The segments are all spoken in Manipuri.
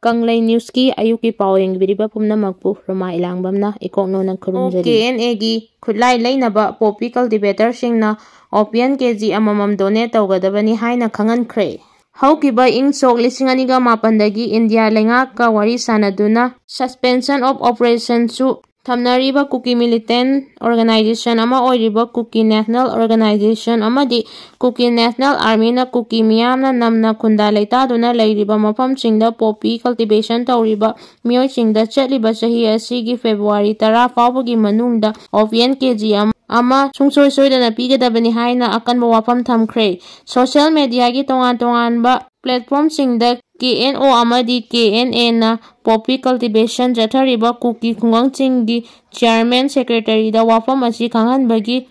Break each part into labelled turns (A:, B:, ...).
A: Khutlai News ki ayuki paweng biriba pumnamakpu Roma Ilangbamna ikoknona khurumjari. KNA gi Khutlai lainaba poppy cultivator singna opian kg amamam donate tawgadabani haina khangankhre. Haukiba sok 2008dagi India lengakka wari sanaduna suspension of operation su thamnariba Kuki militant organization ama oiriba Kuki National Organization amadi Kuki National Army na Kuki miyamna namna khunda leitaduna leiriba mafamsingda poppy cultivation tawriba miyoisingda chatliba chahi asigi February 10 fawbagi manungda opian kg ama sungsoi soidana pigadabani haina akanba wafam thamkhre. Social media gi tongan ba platform singda KNO amadi KNA na poppy cultivation jathariba Kuki khungangchinggi chairman secretary da wafam asi khanghanbagi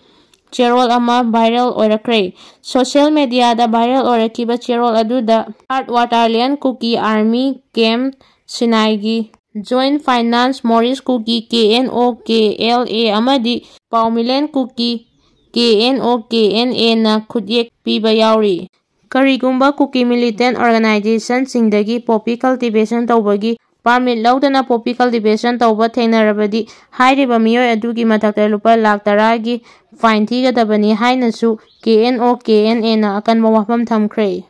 A: cherol ama viral oirakre. Social media da viral oirakiba cherol aduda Waterland Kuki Army Camp Sinaigi Joint Finance Maurice Kuki KNO KLA amadi Paumilen Kuki KNO KNA na khudyek piba yauri. Karigumba Kuki militant organization singdagi poppy cultivation tawbagi permit laudana poppy cultivation tawba thenarabadi hairiba miyoi adugi mathakta lupa lakh 10 gi fine thigadabani hainasu KNO KNA na akanba wafam thamkhre.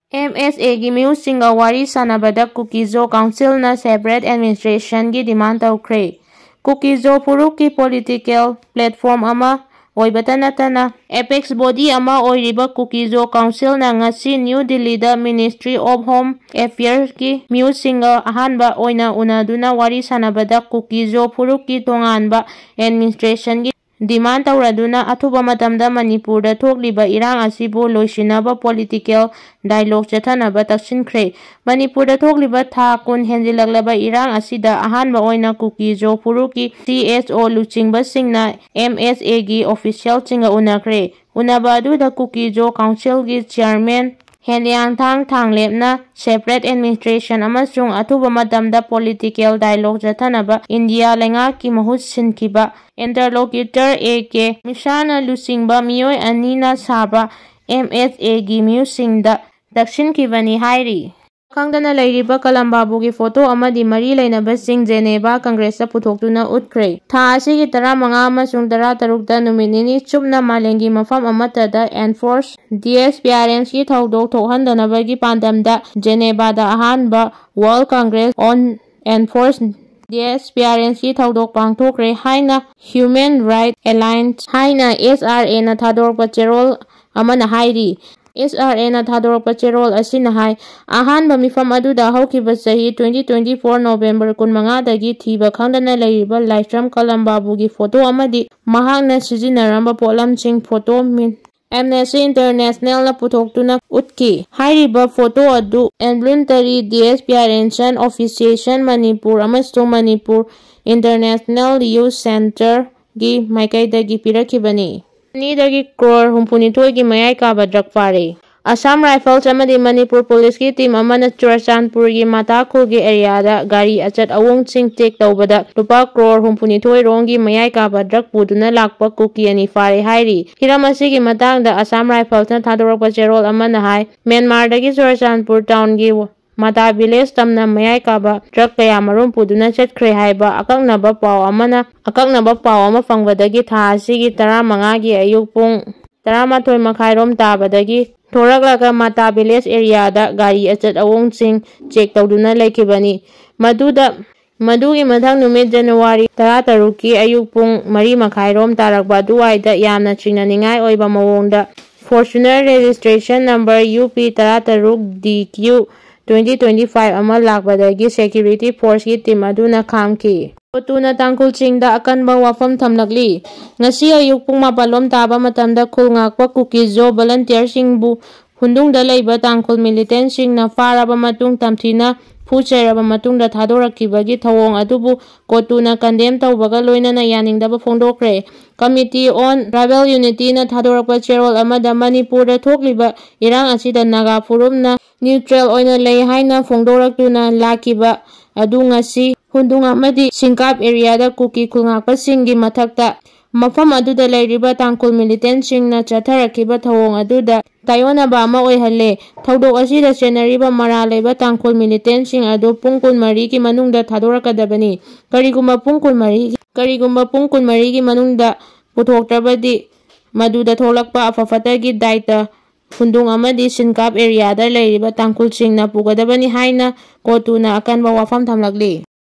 A: MSA gi miyusinga wari sanabada Kuki Zo Council na separate administration gi demand tawkhre. Kuki Zo Phurakkhre political platform ama oibatanatana apex body ama oiriba Kuki Zo Council na ngasi New Delhi da Ministry of Home Affairs ki miyusinga ahanba oina unaduna wari sanabada Kuki Zo Phurakkhre tonganba administration gi demand tawraduna athuba matamda Manipurda thokliba irang asibu loisinaba political dialogue chathanaba taksinkhre. Manipurda thokliba tha kun henjilaklaba irang asida ahanba oina Kuki Zo Phurakkhre CSO luchingba singna MSA gi official chinga unakre. Unaba aduda Kuki Zo Council gi chairman Henliangthang Thanglepna separate administration amasung athuba matamda political dialogue jathanaba India lengaki mahut sinkiba interlocutor AK Mishana Lusingba miyoi anina saba MSA gi miyusingda dakshinkibani hairi. Khangdana leiriba Kalambabugi photo amadi mari leinaba sing Geneva Congress puthokduna utkre. Tha asigi 15 amasung 16 da numit nini chupna malengi mafam amatada enforce disappearance ki thaudok thokhandanabagi pandamda Geneva da ahanba World Congress on Enforced Disappearance ki thaudok pangthokre haina Human Rights Alliance haina SRA na thadorpa cherol amana hairi. SRA na thadorpa cherol asina hai ahanba mifam aduda haukiba chahi 2024 November 15 dagi thiba khangdana leiriba Laitram Kalambabugi photo amadi mahakna sijinaramba polamching photo min Amnesty International na puthokduna utki. Hairiba photo adu involuntary disappearance officiation Manipur amasung Manipur International Youth Center gi maikaidagi pirakibani. Nidagi CRORE 32 gi mayai kaba drug pare. Assam Rifles amadi Manipur Police ki team amana Churachandpur gi Matakhul gi area da gari achat awongching take tawbada lupa CRORE 32 rongi mayai kaba drug puduna lakpa Kuki ani fare hairi. Hiramasi gi matangda Assam Rifles na thadorpa cherol amana hai Myanmar dagi Churachandpur town gi Mata village tamna mayai kaba drug kaya marum puduna chatkre haiba akaknaba paw ama fangbadagi tha asigi 15 gi ayuk pung 12 makhairom tabadagi thoraklaga Mata village area da gari achat awongching check tawduna laikibani. Madugi mathang numit January 13 ki ayuk pung 3 makhairom tarakba duwaida yamna chingnaningai oiba mawongda Fortuner registration number UP 13 DQ 2025 ama lakbadagi security force ki team aduna khamki. Kotuna tangkul chingda akanba wafam thamlakli. Ngasi ayuk pung 4 taba matamda khulngakpa Kuki Zo volunteer singbu hundungda leiba tangkul militant singna faraba matung tamthina phuchairaba matungda thadorakibagi thawong adubu kotuna condemn tawbaga loinana yaningdaba phongdokre. Committee on Tribal Unity na thadorakpa cherol amada Manipurda thokliba irang asida Naga Phurumna neutral oina lei haina phongdoraktuna lakiba adu ngasi hundung amadi Singkap area da Kuki khulngakpa singgi mathakta mafam aduda leiriba tangkul militant singna chatharakiba thawong aduda ꯇꯥꯌꯣꯟꯅꯕ ꯑꯃ ꯑꯣꯏꯍꯜꯂꯦ꯫ ꯊꯧꯗꯣꯛ ꯑꯁꯤꯗ ꯆꯦꯟꯅꯔꯤꯕ ꯃꯔꯥꯜ ꯂꯩꯕ ꯇꯥꯡꯈꯨꯜ ꯃꯤꯂꯤꯇꯦꯟꯠꯁꯤꯡ ꯑꯗꯨ ꯄꯨꯡ 24ꯒꯤ ꯃꯅꯨꯡꯗ ꯊꯥꯗꯣꯔꯛꯀꯗꯕꯅꯤ꯫ ꯀꯔꯤꯒꯨꯝꯕ ꯄꯨꯡ 24ꯒꯤ ꯃꯅꯨꯡꯗ ꯄꯨꯊꯣꯛꯇ꯭ꯔꯕꯗꯤ ꯃꯗꯨꯗ ꯊꯣꯛꯂꯛꯄ ꯑꯐ-ꯐꯠꯇꯒꯤ ꯗꯥꯏꯇ ꯍꯨꯟꯗꯨꯡ ꯑꯃꯗꯤ ꯁꯤꯟꯀꯥꯞ ꯑꯦꯔꯤꯌꯥꯗ ꯂꯩꯔꯤꯕ ꯇꯥꯡꯈꯨꯜꯁꯤꯡꯅ ꯄꯨꯒꯗꯕꯅꯤ ꯍꯥꯏꯅ ꯀꯣꯔꯠ 2ꯅ ꯑꯀꯟꯕ ꯋꯥꯐꯝ ꯊꯝꯂꯛꯂꯤ꯫